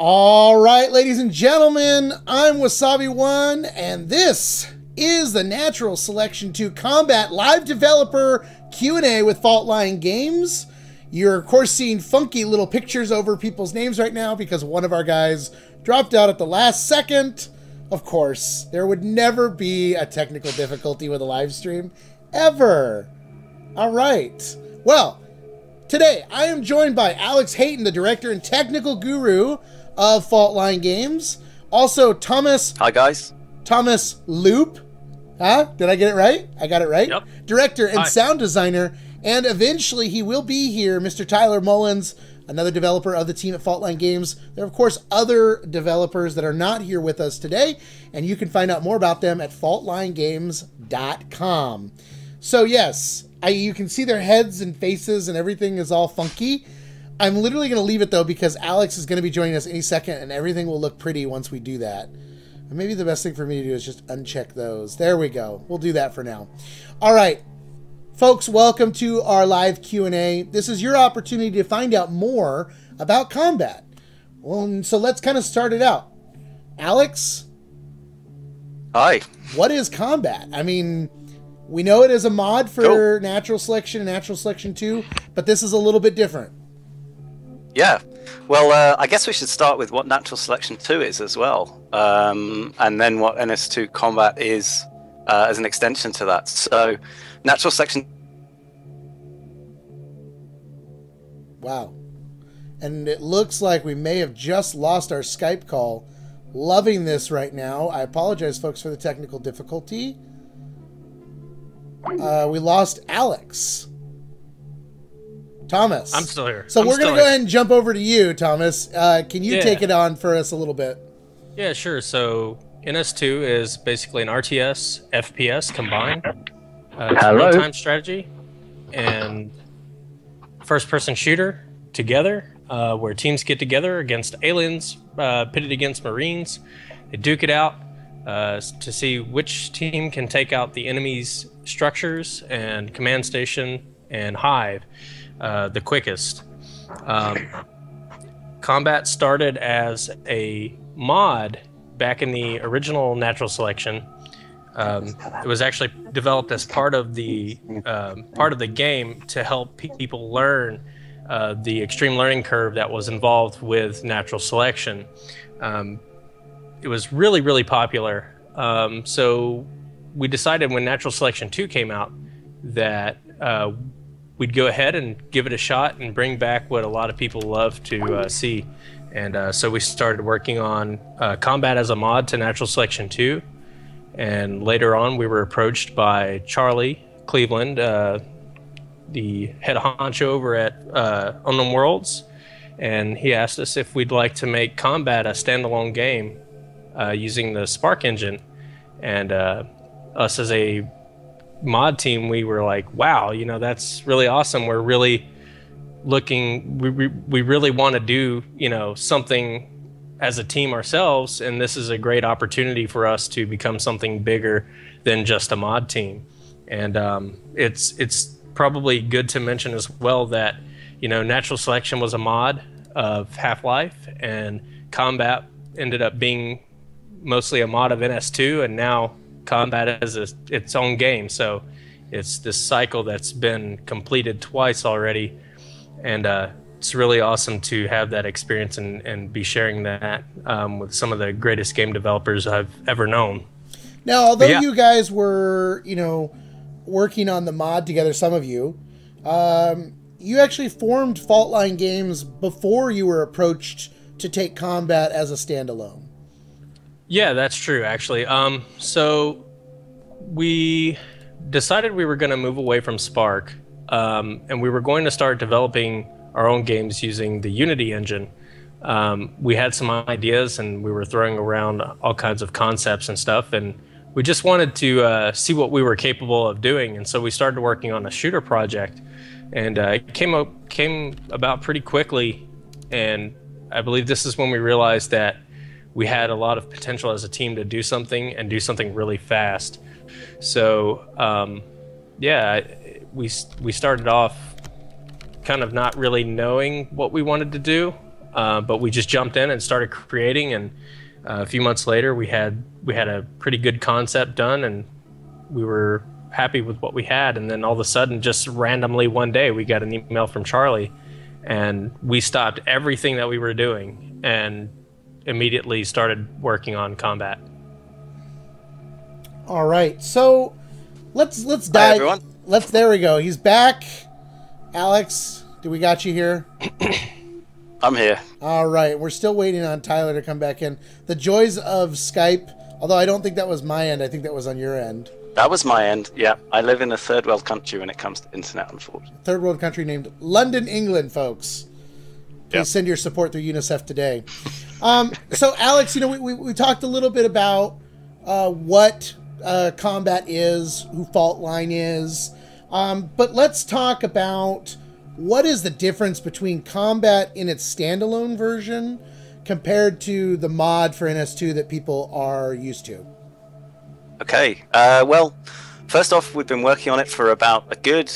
All right, ladies and gentlemen, I'm Wasabi1, and this is the Natural Selection 2 Combat Live Developer Q&A with Faultline Games. You're, of course, seeing funky little pictures over people's names right now because one of our guys dropped out at the last second. Of course, there would never be a technical difficulty with a live stream, ever. All right. Well, today I am joined by Alex Hayton, the director and technical guru of Faultline Games. Also, Thomas. Hi, guys. Thomas Loop. Huh? Did I get it right? I got it right? Yep. Director and Hi. sound designer. And eventually he will be here, Mr. Tyler Mullins, another developer of the team at Faultline Games. There are, of course, other developers that are not here with us today, and you can find out more about them at faultlinegames.com. So, yes, you can see their heads and faces and everything is all funky. I'm literally going to leave it, though, because Alex is going to be joining us any second, and everything will look pretty once we do that. And maybe the best thing for me to do is just uncheck those. There we go. We'll do that for now. All right. Folks, welcome to our live Q&A. This is your opportunity to find out more about combat. Well, so let's kind of start it out. Alex? Hi. What is combat? I mean, we know it as a mod for Natural Selection and Natural Selection 2, but this is a little bit different. Yeah. Well, I guess we should start with what Natural Selection 2 is as well, and then what NS2 Combat is as an extension to that. So, Natural Selection... Wow. And it looks like we may have just lost our Skype call. Loving this right now. I apologize, folks, for the technical difficulty. We lost Alex. Thomas. I'm still here. So we're going to go ahead and jump over to you, Thomas. Can you take it on for us a little bit? Yeah, sure. So NS2 is basically an RTS, FPS combined. It's a real-time strategy and first-person shooter together, where teams get together against aliens, pitted against Marines. They duke it out to see which team can take out the enemy's structures and command station and hive the quickest. Combat started as a mod back in the original Natural Selection. It was actually developed as part of the game to help people learn the extreme learning curve that was involved with natural selection. It was really, really popular. So we decided when Natural Selection 2 came out that we'd go ahead and give it a shot and bring back what a lot of people love to see. And so we started working on combat as a mod to Natural Selection 2. And later on, we were approached by Charlie Cleveland, the head honcho over at Unknown Worlds. And he asked us if we'd like to make combat a standalone game using the Spark engine. And us as a mod team, we were like, wow, you know, that's really awesome. We're really looking, we really want to do, you know, something as a team ourselves, and this is a great opportunity for us to become something bigger than just a mod team. And it's probably good to mention as well that, you know, Natural Selection was a mod of Half-Life, and combat ended up being mostly a mod of NS2, and now combat is its own game. So it's this cycle that's been completed twice already, and it's really awesome to have that experience and be sharing that with some of the greatest game developers I've ever known. Now, although you guys were, you know, working on the mod together, some of you, you actually formed Faultline Games before you were approached to take combat as a standalone. Yeah, that's true, actually. So we decided we were going to move away from Spark, and we were going to start developing our own games using the Unity engine. We had some ideas, and we were throwing around all kinds of concepts and stuff, and we just wanted to see what we were capable of doing. And so we started working on a shooter project, and it came about pretty quickly. And I believe this is when we realized that we had a lot of potential as a team to do something, and do something really fast. So yeah, we started off kind of not really knowing what we wanted to do, but we just jumped in and started creating. And a few months later, we had a pretty good concept done, and we were happy with what we had. And then all of a sudden, just randomly one day, we got an email from Charlie, and we stopped everything that we were doing and immediately started working on combat. All right, so let's dive. Hi, everyone. There we go. He's back. Alex, do we got you here? I'm here. All right, we're still waiting on Tyler to come back in. The joys of Skype, although I don't think that was my end. I think that was on your end. That was my end, yeah. I live in a third world country when it comes to internet, unfortunately. Third world country named London, England, folks. Please send your support through UNICEF today. So, Alex, you know, we talked a little bit about what combat is, who Faultline is, but let's talk about what is the difference between combat in its standalone version compared to the mod for NS2 that people are used to. Okay, well, first off, we've been working on it for about I'd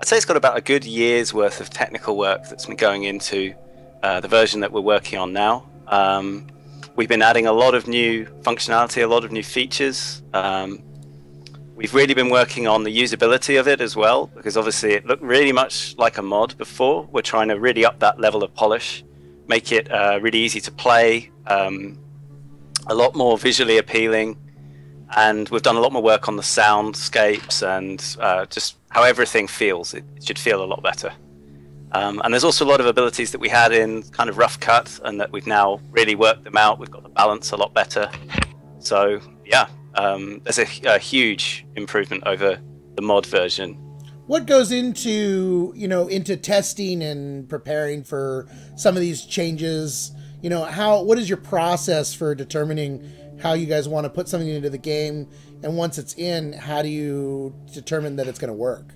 say it's got about a good year's worth of technical work that's been going into the version that we're working on now. We've been adding a lot of new functionality, a lot of new features. We've really been working on the usability of it as well, because obviously it looked really much like a mod before. We're trying to really up that level of polish, make it really easy to play, a lot more visually appealing, and we've done a lot more work on the soundscapes and just how everything feels. It should feel a lot better. And there's also a lot of abilities that we had in kind of rough cut, and that we've now really worked them out. We've got the balance a lot better. So yeah, there's a huge improvement over the mod version. What goes into, you know, into testing and preparing for some of these changes? You know, what is your process for determining how you guys want to put something into the game, and once it's in, how do you determine that it's going to work?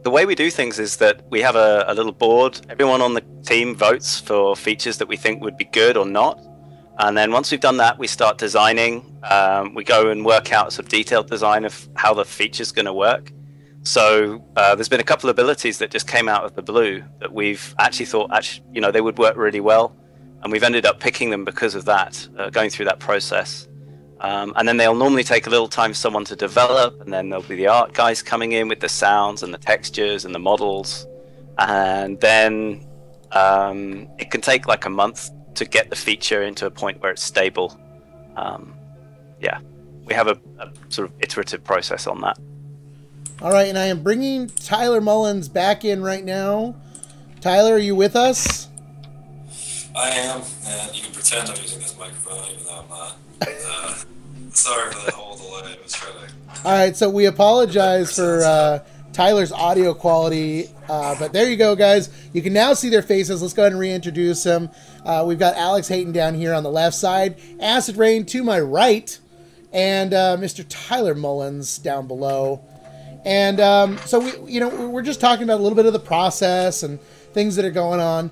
The way we do things is that we have a little board. Everyone on the team votes for features that we think would be good or not. And then once we've done that, we start designing. We go and work out a sort of detailed design of how the feature's going to work. So there's been a couple of abilities that just came out of the blue that we've actually thought, you know, they would work really well. And we've ended up picking them because of that, going through that process. And then they'll normally take a little time for someone to develop, and then there'll be the art guys coming in with the sounds and the textures and the models. And then it can take like a month to get the feature into a point where it's stable. Yeah, we have a sort of iterative process on that. All right, and I am bringing Tyler Mullins back in right now. Tyler, are you with us? I am, and you can pretend I'm using this microphone even though I'm not. Sorry for that whole delay. I was trying to... All right, so we apologize for Tyler's audio quality, but there you go, guys. You can now see their faces. Let's go ahead and reintroduce them. We've got Alex Hayton down here on the left side, Acid Rain to my right, and Mr. Tyler Mullins down below. And so we're just talking about a little bit of the process and things that are going on.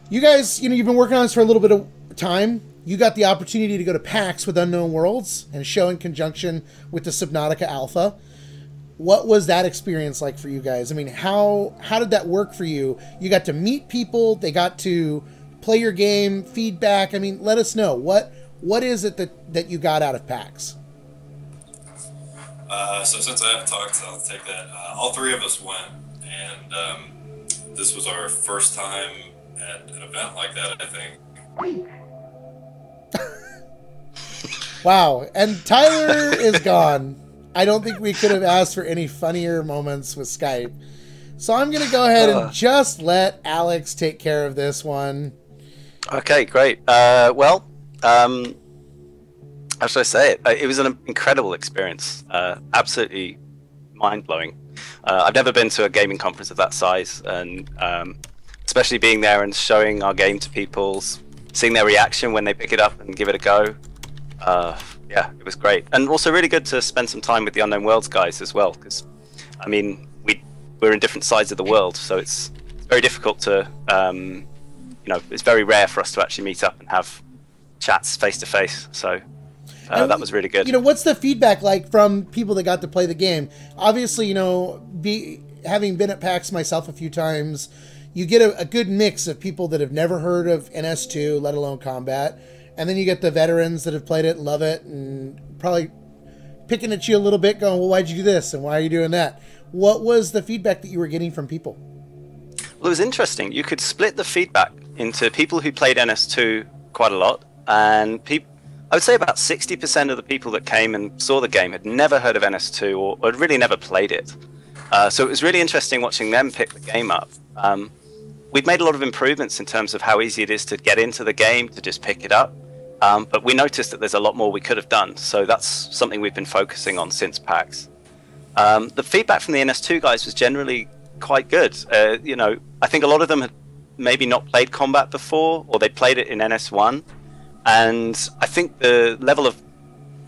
You guys, you've been working on this for a little bit of time. You got the opportunity to go to PAX with Unknown Worlds and a show in conjunction with the Subnautica Alpha. What was that experience like for you guys? I mean, how did that work for you? You got to meet people. They got to play your game, feedback. I mean, let us know. What is it that you got out of PAX? So since I haven't talked, I'll take that. All three of us went, and this was our first time at an event like that, I think. Wow, and Tyler is gone. I don't think we could have asked for any funnier moments with Skype. So I'm going to go ahead and just let Alex take care of this one. Okay, great. How should I say it? It was an incredible experience. Absolutely mind-blowing. I've never been to a gaming conference of that size, and especially being there and showing our game to people, seeing their reaction when they pick it up and give it a go. Yeah, it was great. And also really good to spend some time with the Unknown Worlds guys as well, because, I mean, we're in different sides of the world, so it's very difficult to, it's very rare for us to actually meet up and have chats face-to-face, so that was really good. What's the feedback like from people that got to play the game? Obviously, having been at PAX myself a few times, you get a good mix of people that have never heard of NS2, let alone combat. And then you get the veterans that have played it, love it, and probably picking at you a little bit, going, well, why'd you do this? And why are you doing that? What was the feedback that you were getting from people? Well, it was interesting. You could split the feedback into people who played NS2 quite a lot, and I would say about 60% of the people that came and saw the game had never heard of NS2 or had really never played it. So it was really interesting watching them pick the game up. We've made a lot of improvements in terms of how easy it is to get into the game, to just pick it up. But we noticed that there's a lot more we could have done, so that's something we've been focusing on since PAX. The feedback from the NS2 guys was generally quite good. I think a lot of them had maybe not played combat before, or they played it in NS1, and I think the level of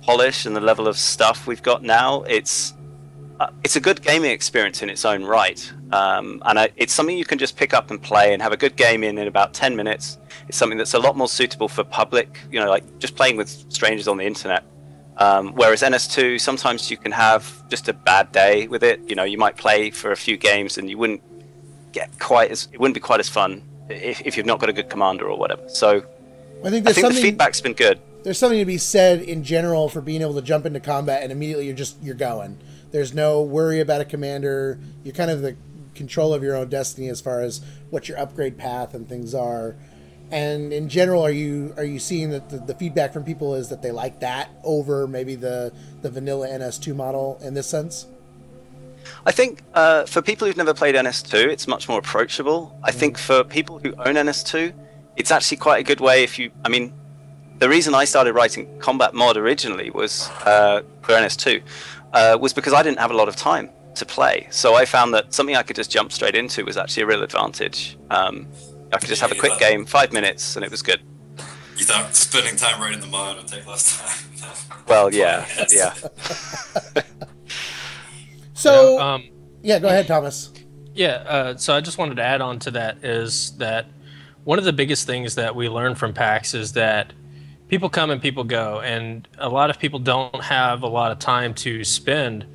polish and the level of stuff we've got now, it's a good gaming experience in its own right, and it's something you can just pick up and play and have a good game in about 10 minutes. It's something that's a lot more suitable for public, like just playing with strangers on the internet. Whereas NS2, sometimes you can have just a bad day with it. You might play for a few games and you wouldn't it wouldn't be quite as fun if you've not got a good commander or whatever. So I think the feedback's been good. There's something to be said in general for being able to jump into combat and immediately you're going. There's no worry about a commander. You're kind of the control of your own destiny as far as what your upgrade path and things are. And in general, are you seeing that the feedback from people is that they like that over maybe the vanilla NS2 model in this sense? I think for people who've never played NS2, it's much more approachable. I think for people who own NS2, it's actually quite a good way the reason I started writing combat mod originally was for NS2 was because I didn't have a lot of time to play. So I found that something I could just jump straight into was actually a real advantage. I could just have a quick game, 5 minutes, and it was good. You thought spending time right in the mod would take less time? Well, yeah, yeah. So, yeah, go ahead, Thomas. Yeah, so I just wanted to add on to that is that one of the biggest things that we learned from PAX is that people come and people go, and a lot of people don't have a lot of time to spend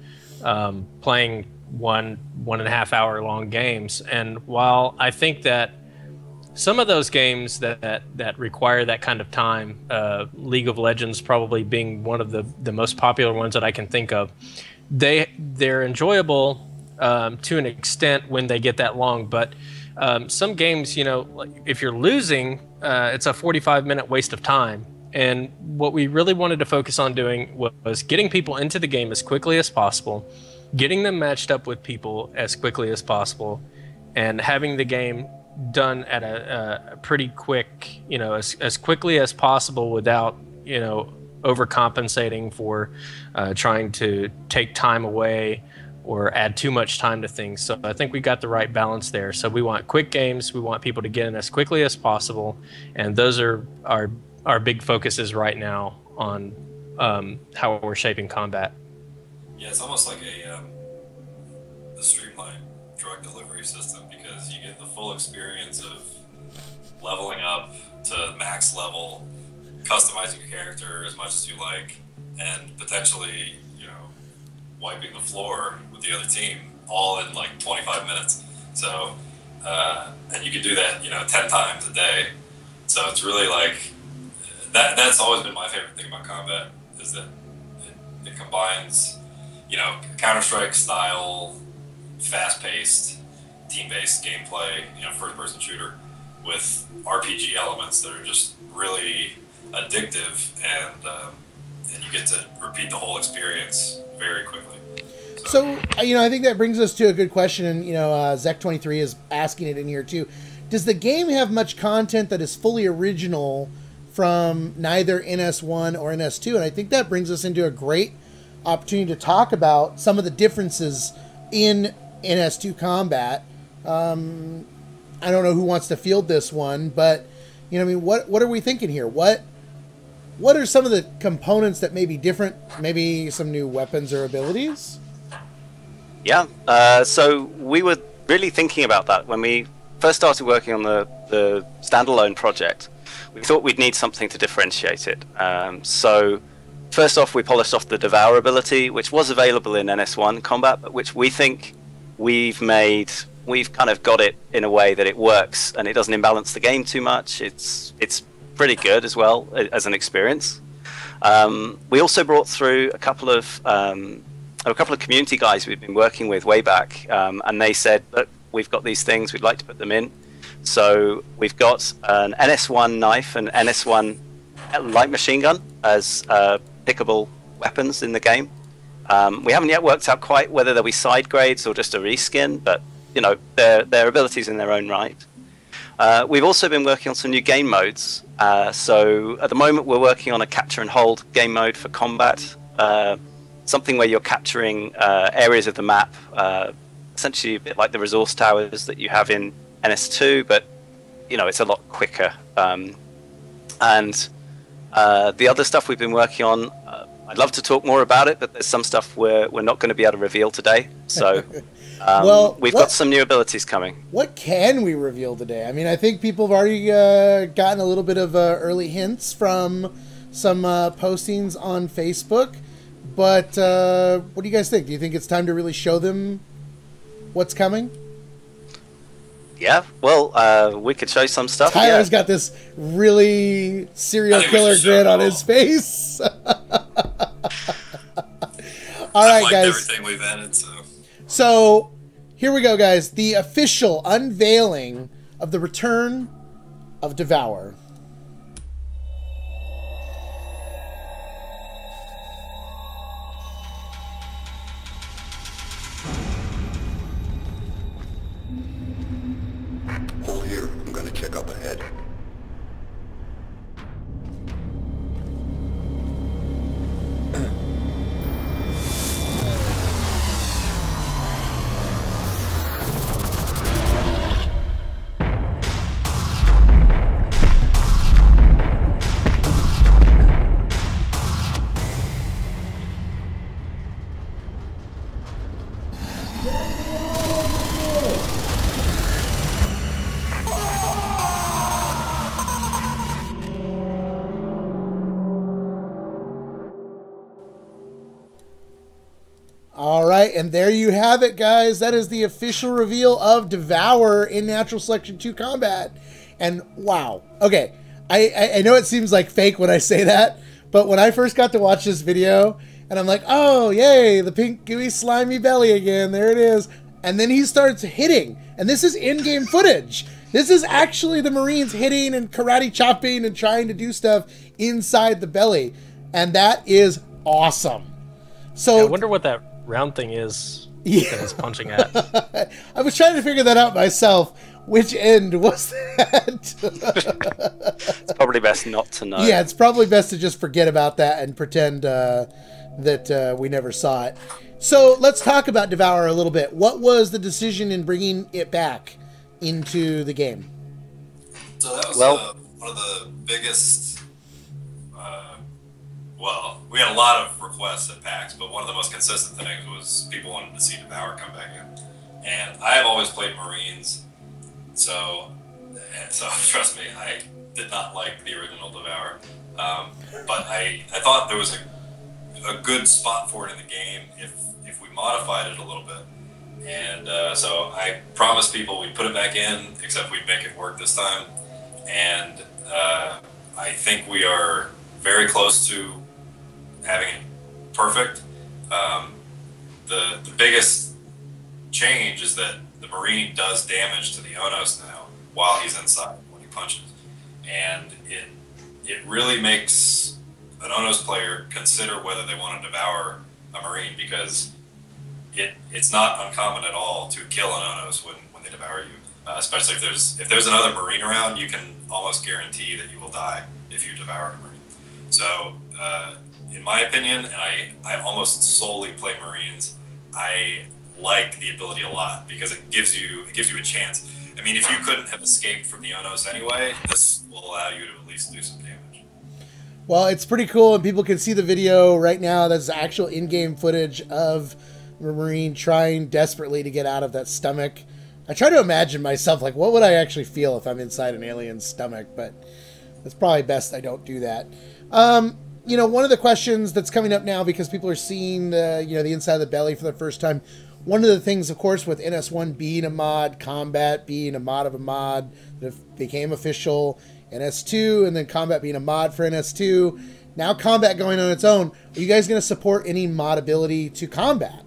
playing 1.5 hour long games. And while I think that some of those games that require that kind of time, League of Legends probably being one of the most popular ones that I can think of, they're enjoyable to an extent when they get that long. But some games, like if you're losing, it's a 45-minute waste of time. And what we really wanted to focus on doing was getting people into the game as quickly as possible, getting them matched up with people as quickly as possible, and having the game done at a pretty quick, as quickly as possible without, overcompensating for trying to take time away or add too much time to things. So I think we got the right balance there. So we want quick games. We want people to get in as quickly as possible. And those are our big focuses right now on how we're shaping combat. Yeah, it's almost like a streamlined drug delivery system, because you get the full experience of leveling up to max level, customizing your character as much as you like, and potentially, wiping the floor with the other team all in like 25 minutes. So, and you can do that, 10 times a day. So it's really like, that's always been my favorite thing about combat, is that it combines, Counter-Strike style, fast-paced, team-based gameplay, first-person shooter, with RPG elements that are just really addictive, and you get to repeat the whole experience very quickly. So, I think that brings us to a good question, and, Zek23 is asking it in here too. Does the game have much content that is fully original from neither NS1 or NS2? And I think that brings us into a great opportunity to talk about some of the differences in NS2 combat. I don't know who wants to field this one, but, what are we thinking here? What are some of the components that may be different? Maybe some new weapons or abilities? Yeah, so we were really thinking about that when we first started working on the standalone project. We thought we'd need something to differentiate it. So first off, we polished off the Devour ability, which was available in NS1 combat, but which we think we've kind of got it in a way that it works and it doesn't imbalance the game too much. It's pretty good as well as an experience. We also brought through a couple of community guys we've been working with way back, and they said, look, we've got these things, we'd like to put them in. So we've got an NS1 knife and NS1 light machine gun as pickable weapons in the game. We haven't yet worked out quite whether they'll be side grades or just a reskin, but they're abilities in their own right. We've also been working on some new game modes. So at the moment we're working on a capture and hold game mode for combat. Something where you're capturing areas of the map, essentially a bit like the resource towers that you have in NS2, but it's a lot quicker. And the other stuff we've been working on, I'd love to talk more about it, but there's some stuff we're not going to be able to reveal today. So we've got some new abilities coming. What can we reveal today? I mean, I think people have already gotten a little bit of early hints from some postings on Facebook. But what do you guys think? Do you think it's time to really show them what's coming? Yeah, well, we could show some stuff. Tyler's got this really serial killer grin on his face. All right, guys. Everything we've added, so here we go, guys. The official unveiling of the return of Devour. Hold here. I'm going to check up ahead. All right, and there you have it, guys. That is the official reveal of Devour in Natural Selection 2 Combat. And wow. Okay. I know it seems like fake when I say that, but when I first got to watch this video, and I'm like, oh, yay, the pink, gooey, slimy belly again. There it is. And then he starts hitting. And this is in-game footage. This is actually the Marines hitting and karate chopping and trying to do stuff inside the belly. And that is awesome. So I wonder what that round thing is that it's punching at. I was trying to figure that out myself. Which end was that? It's probably best not to know. Yeah, it's probably best to just forget about that and pretend that we never saw it. So let's talk about Devour a little bit. What was the decision in bringing it back into the game? So that was one of the biggest. Well, we had a lot of requests at PAX, but one of the most consistent things was people wanted to see Devour come back in. And I have always played Marines. So trust me, I did not like the original Devour, but I thought there was a good spot for it in the game if we modified it a little bit, and so I promised people we'd put it back in, except we'd make it work this time, and I think we are very close to having it perfect. The biggest change is that the Marine does damage to the Onos now while he's inside when he punches. And it really makes an Onos player consider whether they want to devour a Marine, because it's not uncommon at all to kill an Onos when they devour you. Especially if there's another Marine around, you can almost guarantee that you will die if you devour a Marine. So in my opinion, and I almost solely play Marines, I like the ability a lot because it gives you a chance. I mean, if you couldn't have escaped from the Onos anyway, this will allow you to at least do some damage. Well, it's pretty cool, and people can see the video right now. That's actual in-game footage of a Marine trying desperately to get out of that stomach. I try to imagine myself, like, what would I actually feel if I'm inside an alien's stomach? But it's probably best I don't do that. You know, one of the questions that's coming up now, because people are seeing the inside of the belly for the first time. One of the things, of course, with NS1 being a mod, Combat being a mod of a mod that became official, NS2, and then Combat being a mod for NS2, now Combat going on its own. Are you guys going to support any modability to Combat?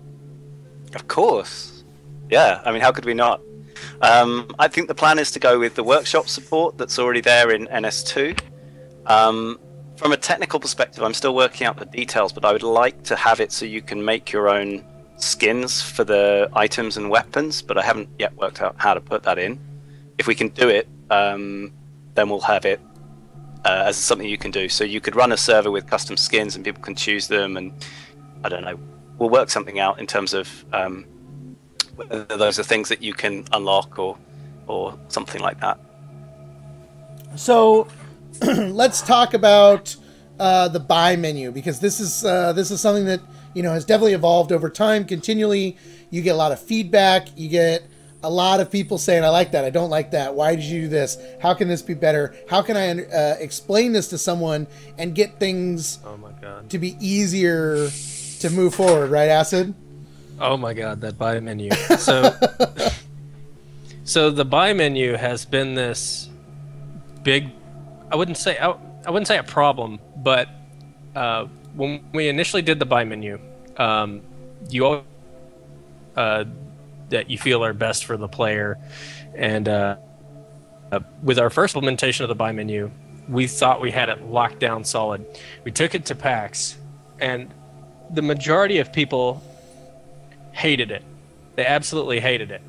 Of course. Yeah, I mean, how could we not? I think the plan is to go with the workshop support that's already there in NS2. From a technical perspective, I'm still working out the details, but I would like to have it so you can make your own skins for the items and weapons, but I haven't yet worked out how to put that in. If we can do it, then we'll have it as something you can do. So you could run a server with custom skins and people can choose them, and I don't know, we'll work something out in terms of whether those are things that you can unlock or something like that. So let's talk about the buy menu, because this is something that has definitely evolved over time. Continually, you get a lot of feedback. You get a lot of people saying, "I like that. I don't like that. Why did you do this? How can this be better? How can I explain this to someone and get things to be easier to move forward?" Right, Acid? Oh my God, that buy menu. So the buy menu has been this big. I wouldn't say a problem, but when we initially did the buy menu, you always that you feel are best for the player, and with our first implementation of the buy menu, we thought we had it locked down solid. We took it to PAX, and the majority of people hated it. They absolutely hated it.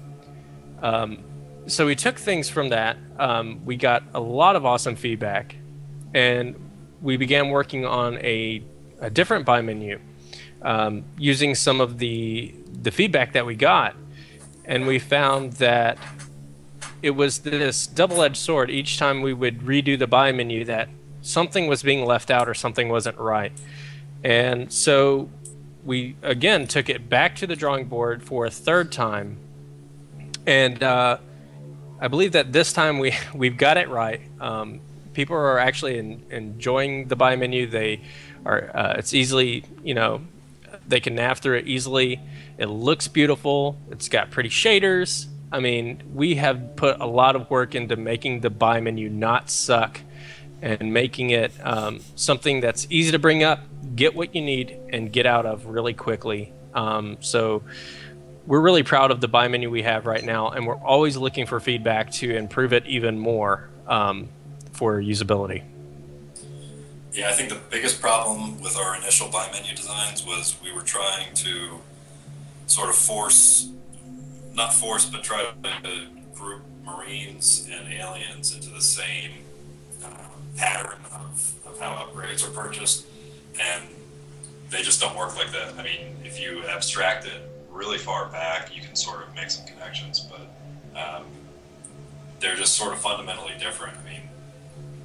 So we took things from that. We got a lot of awesome feedback, and we began working on a different buy menu, using some of the feedback that we got, and we found that it was this double-edged sword. Each time we would redo the buy menu, that something was being left out or something wasn't right. And so we again took it back to the drawing board for a third time, and I believe that this time we've got it right. People are actually enjoying the buy menu. They are it's easily, they can nav through it easily. It looks beautiful. It's got pretty shaders. I mean, we have put a lot of work into making the buy menu not suck and making it something that's easy to bring up, get what you need, and get out of really quickly. So we're really proud of the buy menu we have right now, and we're always looking for feedback to improve it even more for usability. Yeah, I think the biggest problem with our initial buy menu designs was we were trying to sort of but try to group Marines and aliens into the same pattern of how upgrades are purchased, and they just don't work like that. I mean, if you abstract it really far back, you can sort of make some connections, but they're just sort of fundamentally different. I mean,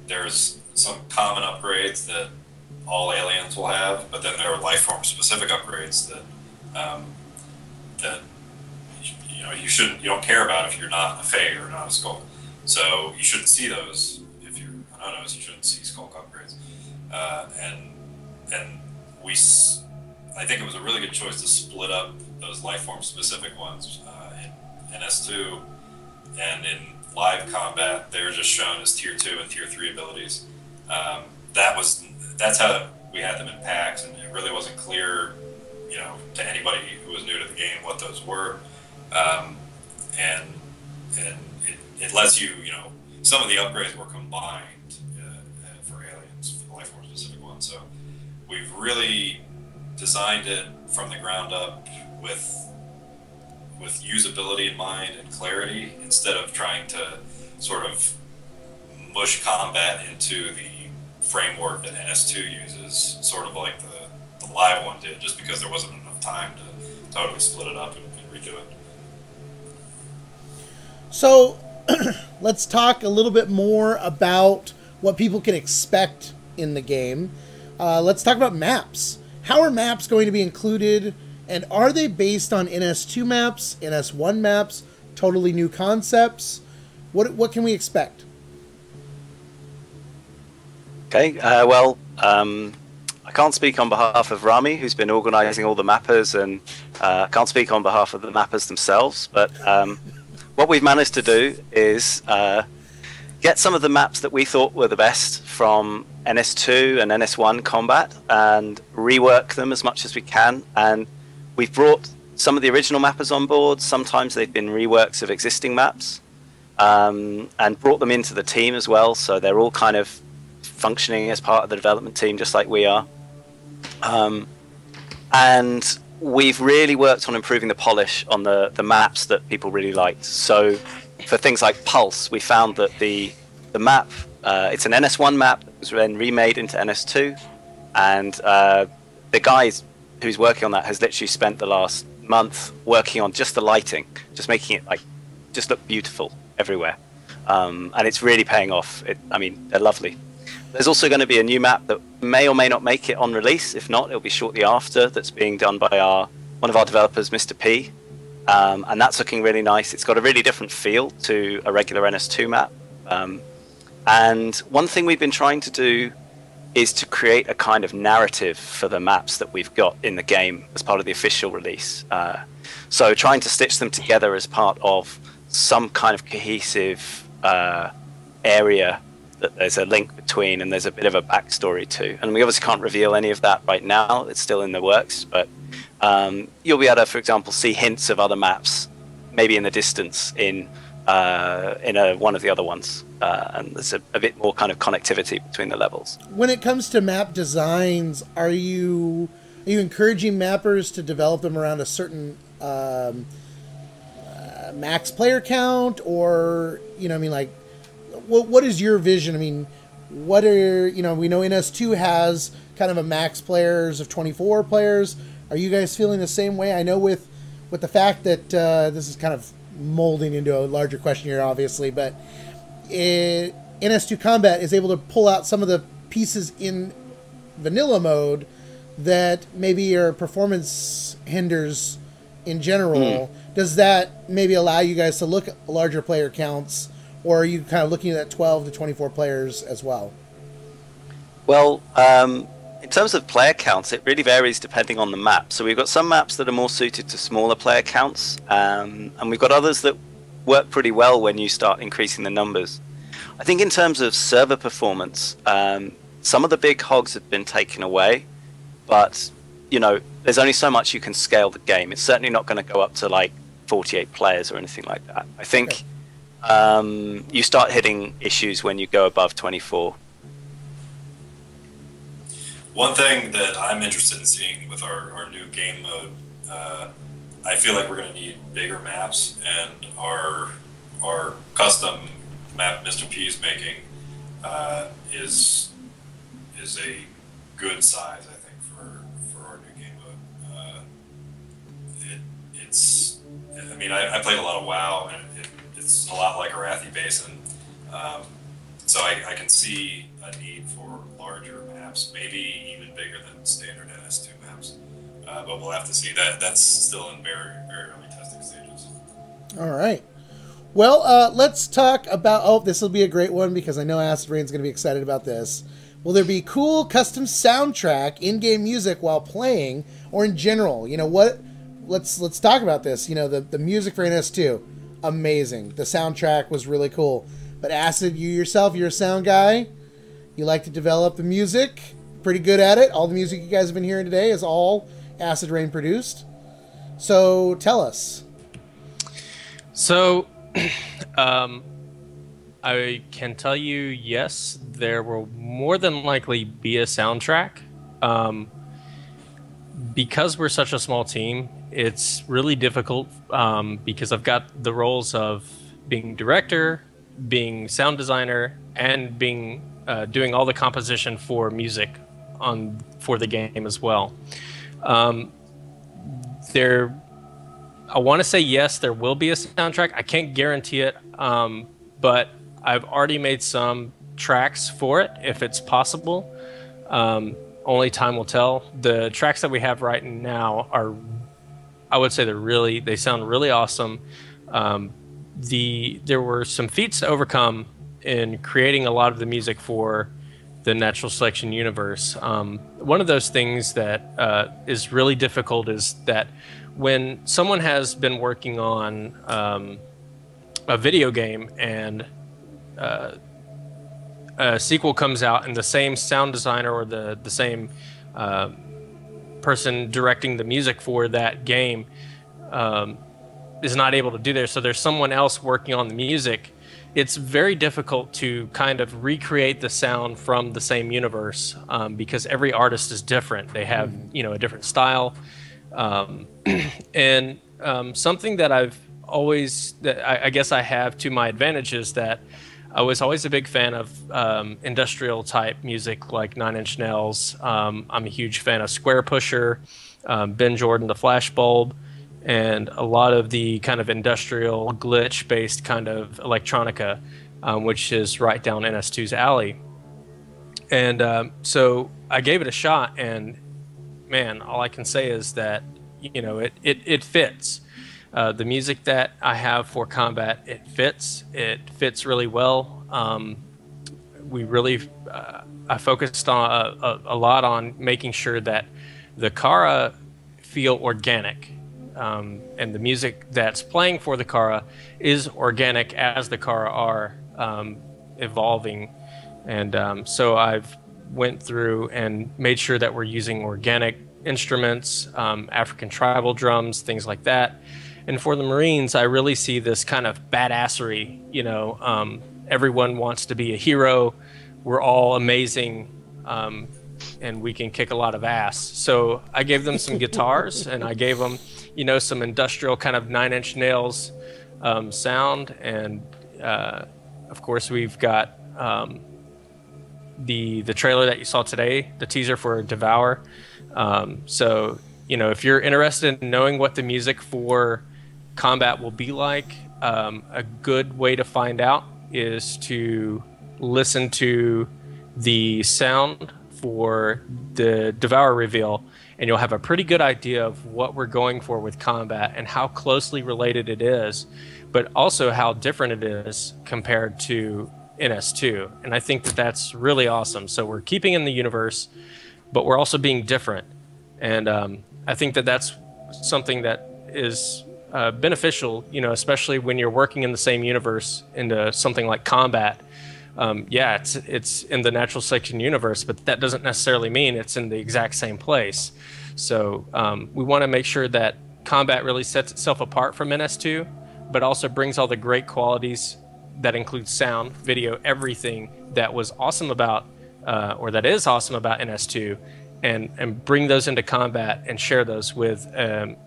there's some common upgrades that all aliens will have, but then there are life form specific upgrades that you don't care about if you're not a Fae or not a Skulk. So you shouldn't see those if you're an Unos. You shouldn't see Skulk upgrades. I think it was a really good choice to split up those life form specific ones in NS2, and in live combat they're just shown as tier 2 and tier 3 abilities. That's how we had them in packs, and it really wasn't clear, to anybody who was new to the game what those were. And it lets you, some of the upgrades were combined for aliens, for the life form specific ones. So we've really designed it from the ground up with usability in mind and clarity, instead of trying to sort of mush combat into the framework that NS2 uses, sort of like the live one did, just because there wasn't enough time to totally split it up and redo it. So let's talk a little bit more about what people can expect in the game. Let's talk about maps. How are maps going to be included, and are they based on NS2 maps, NS1 maps, totally new concepts? What can we expect? Okay, I can't speak on behalf of Rami, who's been organising all the mappers, and I can't speak on behalf of the mappers themselves, but what we've managed to do is get some of the maps that we thought were the best from NS2 and NS1 combat and rework them as much as we can. And we've brought some of the original mappers on board. Sometimes they've been reworks of existing maps, and brought them into the team as well. So they're all kind of functioning as part of the development team, just like we are. And we've really worked on improving the polish on the maps that people really liked. So for things like Pulse, we found that the map, it's an NS1 map that was then remade into NS2, and the guy who's working on that has literally spent the last month working on just the lighting, just making it just look beautiful everywhere, and it's really paying off. They're lovely. There's also going to be a new map that may or may not make it on release. If not, it'll be shortly after. That's being done by one of our developers, Mr. P, and that's looking really nice. It's got a really different feel to a regular NS2 map. And one thing we've been trying to do is to create a kind of narrative for the maps that we've got in the game as part of the official release. So trying to stitch them together as part of some kind of cohesive area that there's a link between, and there's a bit of a backstory to. And we obviously can't reveal any of that right now. It's still in the works, but you'll be able to, for example, see hints of other maps, maybe in the distance in one of the other ones. And there's a bit more kind of connectivity between the levels. When it comes to map designs, are you encouraging mappers to develop them around a certain max player count, or what is your vision? What are, we know NS2 has kind of a max players of 24 players. Are you guys feeling the same way? I know with the fact that this is kind of molding into a larger question here, obviously, but NS2 Combat is able to pull out some of the pieces in vanilla mode that maybe your performance hinders in general. Does that maybe allow you guys to look at larger player counts, or are you kind of looking at 12 to 24 players as well? Well, in terms of player counts, it really varies depending on the map. So we've got some maps that are more suited to smaller player counts, and we've got others that work pretty well when you start increasing the numbers. I think in terms of server performance, some of the big hogs have been taken away, but you know, there's only so much you can scale the game. It's certainly not going to go up to like 48 players or anything like that. I think you start hitting issues when you go above 24. One thing that I'm interested in seeing with our new game mode, I feel like we're going to need bigger maps, and our custom map Mr. P is making is a good size, I think, for our new game mode. I mean, I played a lot of WoW, and it's a lot like Arathi Basin, so I can see a need for larger maps, maybe even bigger than standard NS2 maps. But we'll have to see. That's still in very, very early testing stages. All right. Well, let's talk about... Oh, this will be a great one because I know Acid Rain's going to be excited about this. Will there be cool custom soundtrack, in-game music while playing, or in general? You know what? Let's talk about this. You know, the music for NS2, amazing. The soundtrack was really cool. But Acid, you yourself, you're a sound guy. You like to develop the music. Pretty good at it. All the music you guys have been hearing today is all Acid Rain produced. So tell us. So, I can tell you, yes, there will more than likely be a soundtrack. Because we're such a small team, it's really difficult because I've got the roles of being director, being sound designer, and being doing all the composition for music for the game as well. I want to say yes, there will be a soundtrack. I can't guarantee it, but I've already made some tracks for it if it's possible. Only time will tell. The tracks that we have right now are, I would say they sound really awesome. There were some feats to overcome in creating a lot of the music for the Natural Selection universe. One of those things that is really difficult is that when someone has been working on a video game and a sequel comes out and the same sound designer or the same person directing the music for that game is not able to do there, so there's someone else working on the music, it's very difficult to kind of recreate the sound from the same universe because every artist is different. They have, a different style. And something that I guess I have to my advantage is that I was always a big fan of industrial type music like Nine Inch Nails. I'm a huge fan of Square Pusher, Ben Jordan, The Flashbulb, and a lot of the kind of industrial glitch based kind of electronica, which is right down NS2's alley. And so I gave it a shot, and man, all I can say is that, it fits. The music that I have for combat, it fits really well. I focused on a lot on making sure that the Kara feel organic, and the music that's playing for the Kara is organic as the Kara are evolving. And so I've went through and made sure that we're using organic instruments, African tribal drums, things like that. And for the Marines, I really see this kind of badassery. Everyone wants to be a hero. We're all amazing, and we can kick a lot of ass. So I gave them some guitars, and I gave them, some industrial kind of Nine Inch Nails sound. And of course, we've got the trailer that you saw today, the teaser for Devour. So, if you're interested in knowing what the music for combat will be like, a good way to find out is to listen to the sound for the Devour reveal, and you'll have a pretty good idea of what we're going for with combat and how closely related it is, but also how different it is compared to NS2. And I think that that's really awesome. So we're keeping in the universe, but we're also being different. And I think that that's something that is beneficial, especially when you're working in the same universe into something like combat. Yeah, it's in the natural selection universe, but that doesn't necessarily mean it's in the exact same place. So we want to make sure that combat really sets itself apart from NS2, but also brings all the great qualities that include sound, video, everything that was awesome about, or that is awesome about NS2, and bring those into combat and share those with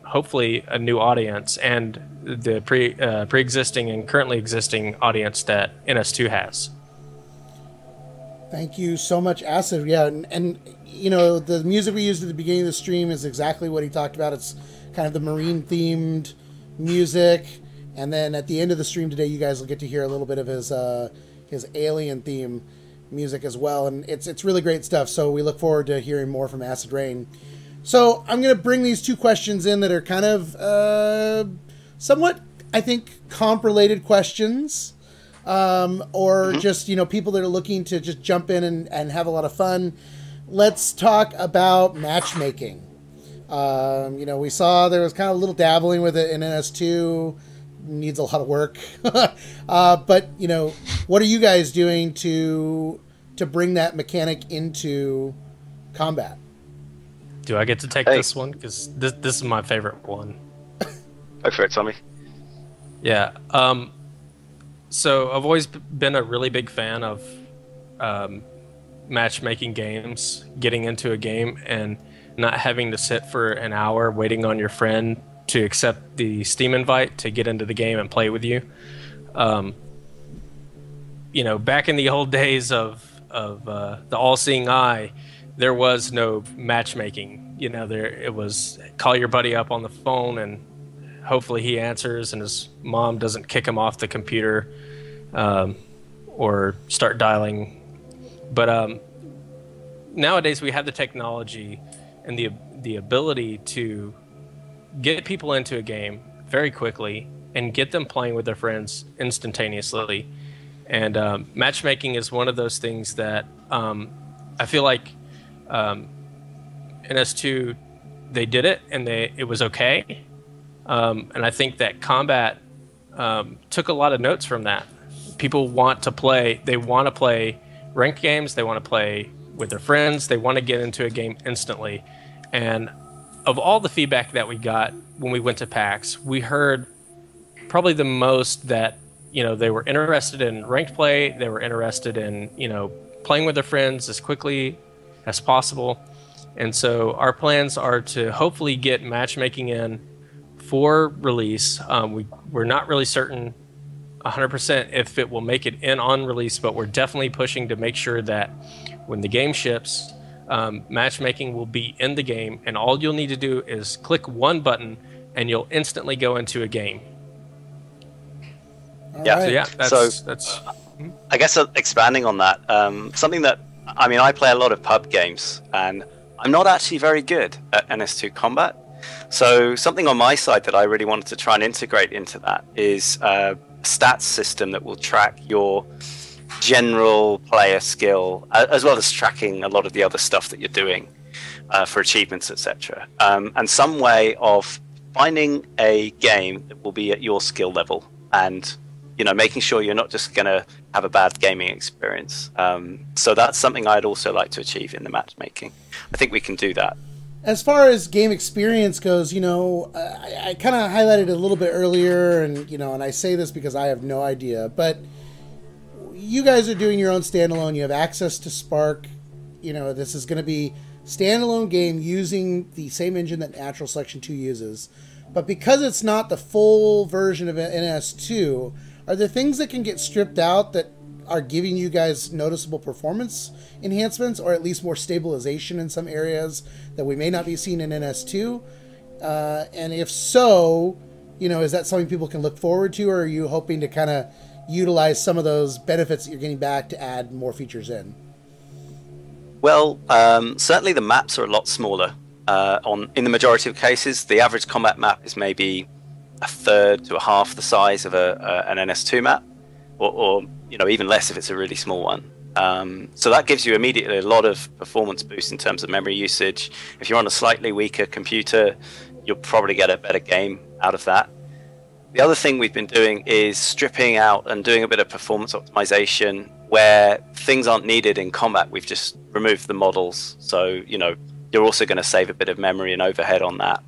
hopefully a new audience and the pre-existing and currently existing audience that NS2 has. Thank you so much, Acid. Yeah, and the music we used at the beginning of the stream is exactly what he talked about. It's kind of the marine-themed music, and then at the end of the stream today, you guys will get to hear a little bit of his alien theme music as well, and it's really great stuff. So we look forward to hearing more from Acid Rain. So I'm going to bring these two questions in that are kind of somewhat, I think, comp-related questions. Or just, people that are looking to just jump in and have a lot of fun. Let's talk about matchmaking. We saw there was kind of a little dabbling with it in NS2. Needs a lot of work. But, what are you guys doing to bring that mechanic into combat? Do I get to take this one? Because this is my favorite one. Go for it, Tommy. Yeah. So I've always been a really big fan of matchmaking games, getting into a game and not having to sit for an hour waiting on your friend to accept the Steam invite to get into the game and play with you. Back in the old days of the all-seeing eye, there was no matchmaking. It was call your buddy up on the phone and hopefully he answers and his mom doesn't kick him off the computer or start dialing. But nowadays we have the technology and the ability to get people into a game very quickly and get them playing with their friends instantaneously. And matchmaking is one of those things that I feel like NS2, they did it and it was okay. And I think that combat took a lot of notes from that. People want to play. They want to play ranked games. They want to play with their friends. They want to get into a game instantly. And of all the feedback that we got when we went to PAX, we heard probably the most that, they were interested in ranked play. They were interested in, playing with their friends as quickly as possible. And so our plans are to hopefully get matchmaking in for release. We're not really certain 100% if it will make it in on release, but we're definitely pushing to make sure that when the game ships, matchmaking will be in the game, and all you'll need to do is click one button and you'll instantly go into a game. Yeah, so that's I guess expanding on that, something that, I play a lot of pub games and I'm not actually very good at NS2 combat. So something on my side that I really wanted to try and integrate into that is a stats system that will track your general player skill, as well as tracking a lot of the other stuff that you're doing for achievements, etc. And some way of finding a game that will be at your skill level and making sure you're not just going to have a bad gaming experience. So that's something I'd also like to achieve in the matchmaking. I think we can do that. As far as game experience goes, I kind of highlighted it a little bit earlier, and and I say this because I have no idea, but you guys are doing your own standalone. You have access to Spark. This is going to be standalone game using the same engine that Natural Selection 2 uses, but because it's not the full version of NS2, are there things that can get stripped out that are giving you guys noticeable performance enhancements, or at least more stabilization in some areas that we may not be seeing in NS2? And if so, is that something people can look forward to, or are you hoping to kind of utilize some of those benefits that you're getting back to add more features in? Well, certainly the maps are a lot smaller. In the majority of cases, the average combat map is maybe a third to a half the size of an NS2 map, or even less if it's a really small one. So that gives you immediately a lot of performance boost in terms of memory usage. If you're on a slightly weaker computer, you'll probably get a better game out of that. The other thing we've been doing is stripping out and doing a bit of performance optimization where things aren't needed in combat. We've just removed the models, so you're also going to save a bit of memory and overhead on that.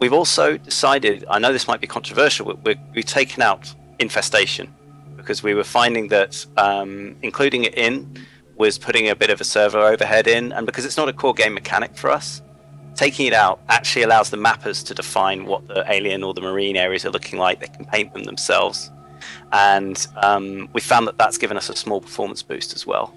We've also decided, I know this might be controversial, but we've taken out infestation because we were finding that including it in was putting a bit of a server overhead in, and because it's not a core game mechanic for us, taking it out actually allows the mappers to define what the alien or the marine areas are looking like. They can paint them themselves, and we found that that's given us a small performance boost as well.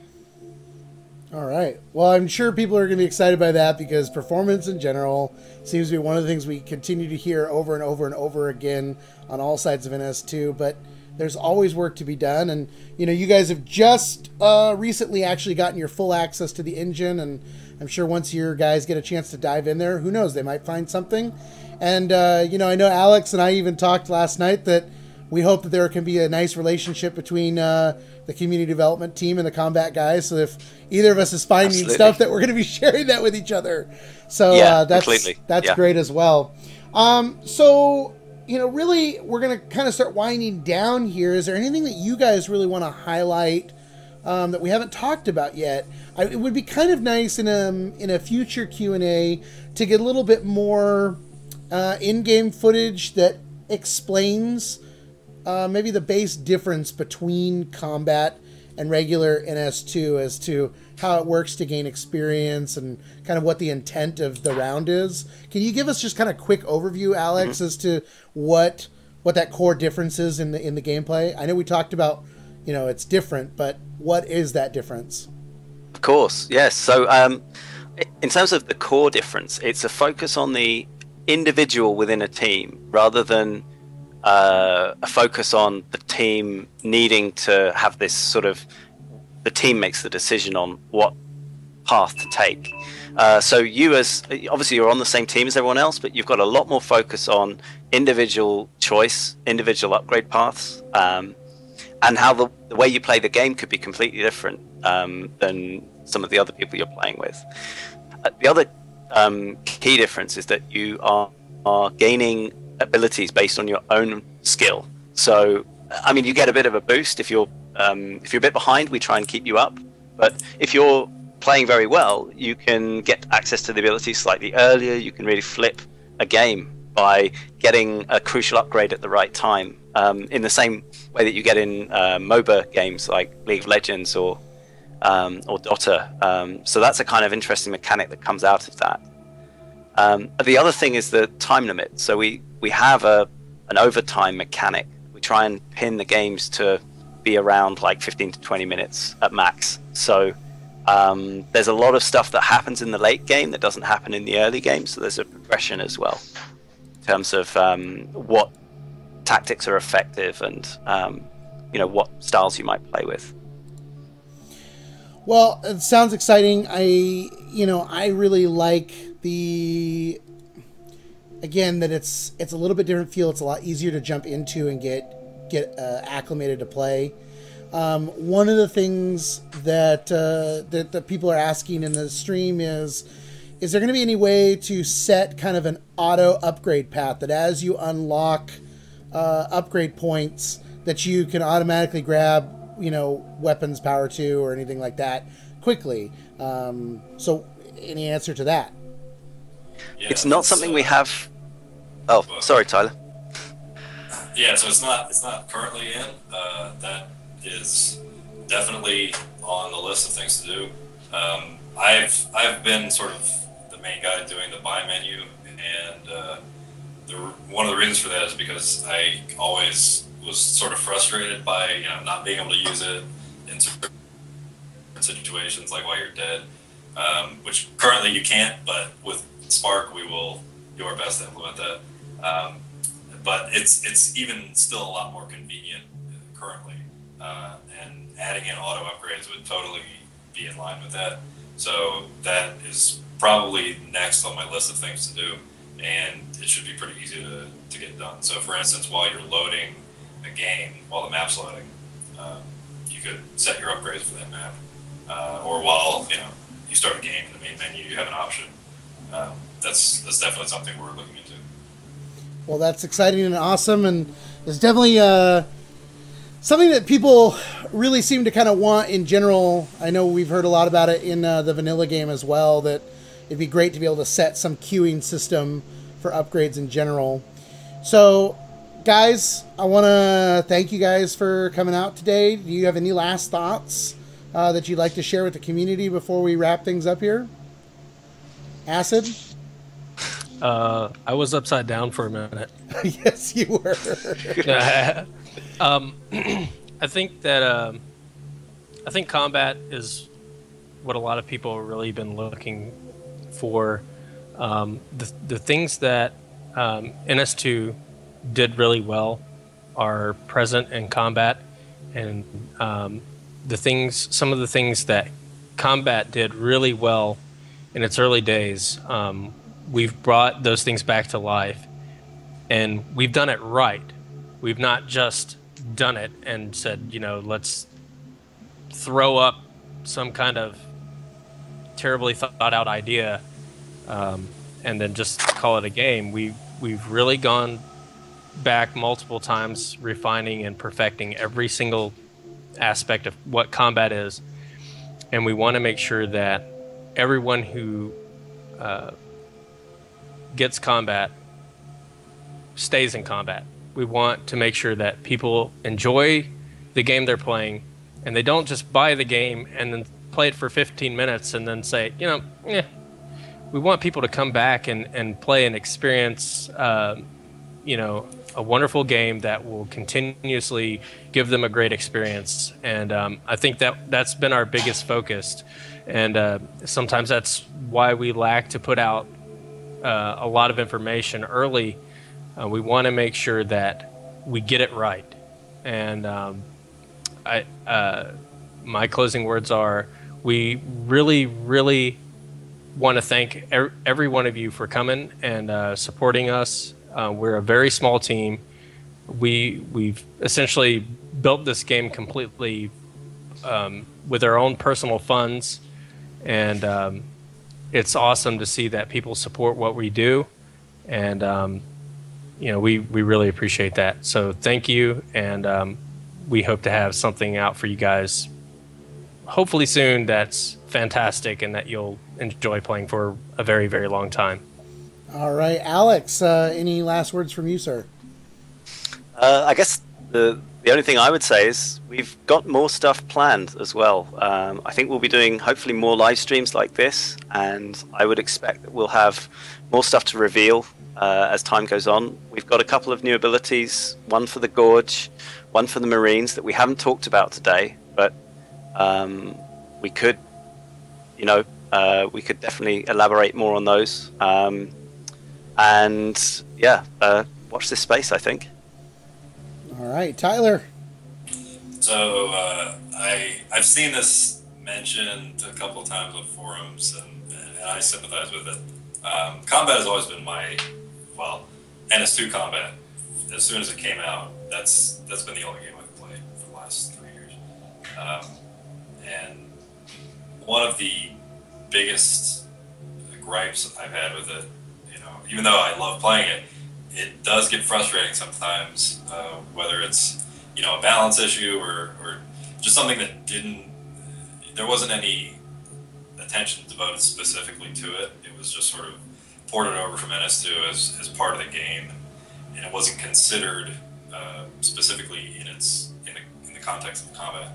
All right. Well, I'm sure people are going to be excited by that because performance in general seems to be one of the things we continue to hear over and over and over again on all sides of NS2, but there's always work to be done. And, you guys have just recently actually gotten your full access to the engine, and I'm sure once your guys get a chance to dive in there, who knows, they might find something. And, I know Alex and I even talked last night that we hope that there can be a nice relationship between the community development team and the combat guys. So if either of us is finding stuff, that we're going to be sharing that with each other. So that's great as well. So, really, we're going to kind of start winding down here. Is there anything that you guys really want to highlight that we haven't talked about yet? It would be kind of nice in a future Q&A to get a little bit more in-game footage that explains maybe the base difference between combat and regular NS2 as to how it works to gain experience and kind of what the intent of the round is. Can you give us just kind of quick overview, Alex, as to what that core difference is in the gameplay? I know we talked about, it's different, but what is that difference? Of course, yes. So in terms of the core difference, it's a focus on the individual within a team rather than a focus on the team needing to have this sort of, the team makes the decision on what path to take. So obviously you're on the same team as everyone else, but you've got a lot more focus on individual choice, individual upgrade paths, and how the way you play the game could be completely different than some of the other people you're playing with. The other key difference is that you are gaining abilities based on your own skill. So, you get a bit of a boost if you're a bit behind. We try and keep you up, but if you're playing very well, you can get access to the abilities slightly earlier. You can really flip a game by getting a crucial upgrade at the right time, in the same way that you get in MOBA games like League of Legends or Dota. So that's a kind of interesting mechanic that comes out of that. The other thing is the time limit. So we have an overtime mechanic. We try and pin the games to be around like 15 to 20 minutes at max. So there's a lot of stuff that happens in the late game that doesn't happen in the early game. So there's a progression as well in terms of what tactics are effective and what styles you might play with. Well, it sounds exciting. I really like that it's a little bit different feel. It's a lot easier to jump into and get acclimated to play. One of the things that people are asking in the stream is there going to be any way to set kind of an auto upgrade path that as you unlock upgrade points that you can automatically grab weapons power 2 or anything like that quickly? So any answer to that? Yeah, it's not something we have. Oh, sorry, Tyler. Yeah, so it's not currently in. That is definitely on the list of things to do. I've been sort of the main guy doing the buy menu, and one of the reasons for that is because I always was sort of frustrated by not being able to use it in certain situations, like while you're dead, which currently you can't, but with Spark we will do our best to implement that. But it's even still a lot more convenient currently, and adding in auto upgrades would totally be in line with that. So that is probably next on my list of things to do, and it should be pretty easy to get done. So for instance, while you're loading a game, while the map's loading, you could set your upgrades for that map, or while you start a game in the main menu, you have an option. That's definitely something we're looking into. Well, that's exciting and awesome, and it's definitely something that people really seem to kind of want in general. I know we've heard a lot about it in the vanilla game as well, that it'd be great to be able to set some queuing system for upgrades in general. So, guys, I want to thank you guys for coming out today. Do you have any last thoughts that you'd like to share with the community before we wrap things up here? Acid? I was upside down for a minute. Yes, you were. I think that I think combat is what a lot of people have really been looking for. The things that NS2 did really well are present in combat, and some of the things that combat did really well in its early days, we've brought those things back to life, and we've done it right. We've not just done it and said, let's throw up some kind of terribly thought out idea and then just call it a game. We've really gone back multiple times, refining and perfecting every single aspect of what combat is, and we want to make sure that everyone who gets combat stays in combat. We want to make sure that people enjoy the game they're playing, and they don't just buy the game and then play it for 15 minutes and then say, we want people to come back and play and experience, a wonderful game that will continuously give them a great experience. And I think that's been our biggest focus. And sometimes that's why we lack to put out a lot of information early. We want to make sure that we get it right. And my closing words are, we really, really want to thank every one of you for coming and supporting us. We're a very small team. We've essentially built this game completely with our own personal funds, and it's awesome to see that people support what we do, and we really appreciate that. So thank you, and we hope to have something out for you guys hopefully soon that's fantastic and that you'll enjoy playing for a very, very long time. All right, Alex, any last words from you, sir? I guess the only thing I would say is we've got more stuff planned as well. I think we'll be doing hopefully more live streams like this, and I would expect that we'll have more stuff to reveal as time goes on. We've got a couple of new abilities, one for the Gorge, one for the Marines that we haven't talked about today, but we could, we could definitely elaborate more on those. Watch this space, I think. All right, Tyler. So I've seen this mentioned a couple of times on forums, and I sympathize with it. Combat has always been NS2 combat. As soon as it came out, that's been the only game I've played for the last 3 years. And one of the biggest gripes I've had with it, even though I love playing it, it does get frustrating sometimes, whether it's, a balance issue or just something that there wasn't any attention devoted specifically to it. It was just sort of ported over from NS2 as part of the game, and it wasn't considered specifically in the context of combat.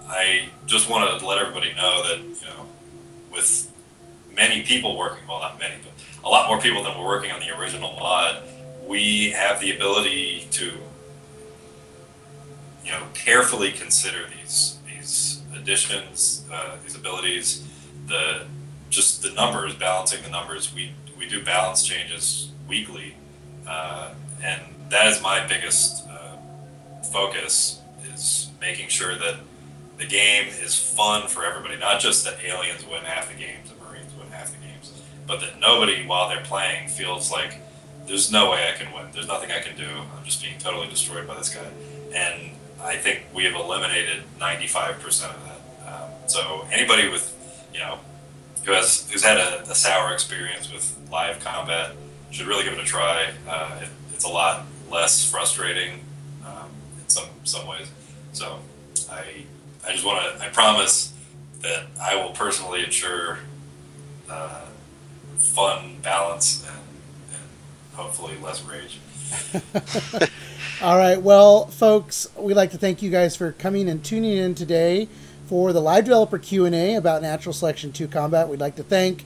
I just want to let everybody know that, with many people working, well, not many, but a lot more people than were working on the original mod, we have the ability to, carefully consider these additions, these abilities, the numbers, balancing the numbers. We do balance changes weekly, and that is my biggest focus, is making sure that the game is fun for everybody, not just that aliens win half the games and Marines win half the games, but that nobody, while they're playing, feels like there's no way I can win. There's nothing I can do. I'm just being totally destroyed by this guy. And I think we have eliminated 95% of that. So anybody with, who's had a sour experience with live combat, should really give it a try. It's a lot less frustrating in some ways. So I just want to, I promise that I will personally ensure fun, balance, and hopefully less rage. All right, well, folks, we'd like to thank you guys for coming and tuning in today for the live developer Q&A about Natural Selection 2 Combat. We'd like to thank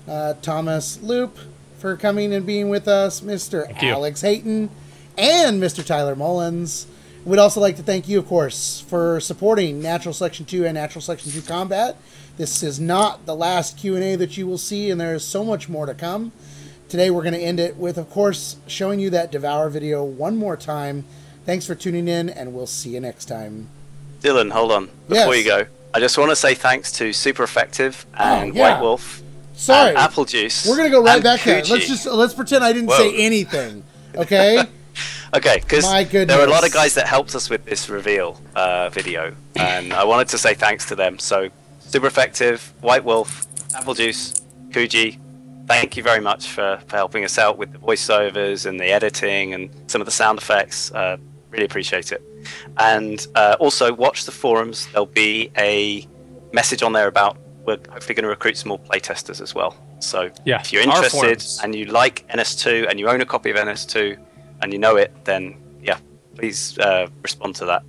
Thomas Loop for coming and being with us, Mr. Alex Hayton, and Mr. Tyler Mullins. We'd also like to thank you, of course, for supporting Natural Selection 2 and Natural Selection 2 Combat. This is not the last Q&A that you will see, and there is so much more to come. Today we're going to end it with, of course, showing you that Devour video one more time. Thanks for tuning in, and we'll see you next time. Dylan, hold on. Before you go, I just want to say thanks to Super Effective and White Wolf. Sorry. And Apple Juice. We're going to go right back there. Let's pretend I didn't say anything. Okay? Okay, because there are a lot of guys that helped us with this reveal video, and I wanted to say thanks to them. So, Super Effective, White Wolf, Apple Juice, Kuji, thank you very much for helping us out with the voiceovers and the editing and some of the sound effects. Really appreciate it. And also, watch the forums. There'll be a message on there about we're hopefully going to recruit some more playtesters as well. So, if you're interested and you like NS2 and you own a copy of NS2, and you know it, then please respond to that.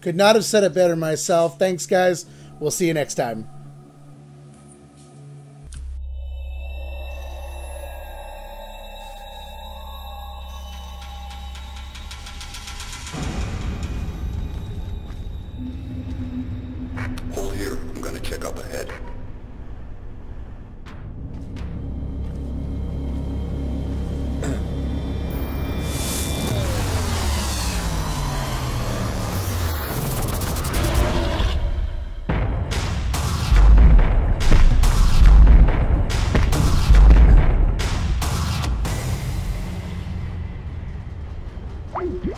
Could not have said it better myself. Thanks, guys. We'll see you next time. Hold here. I'm gonna check up ahead. Yeah.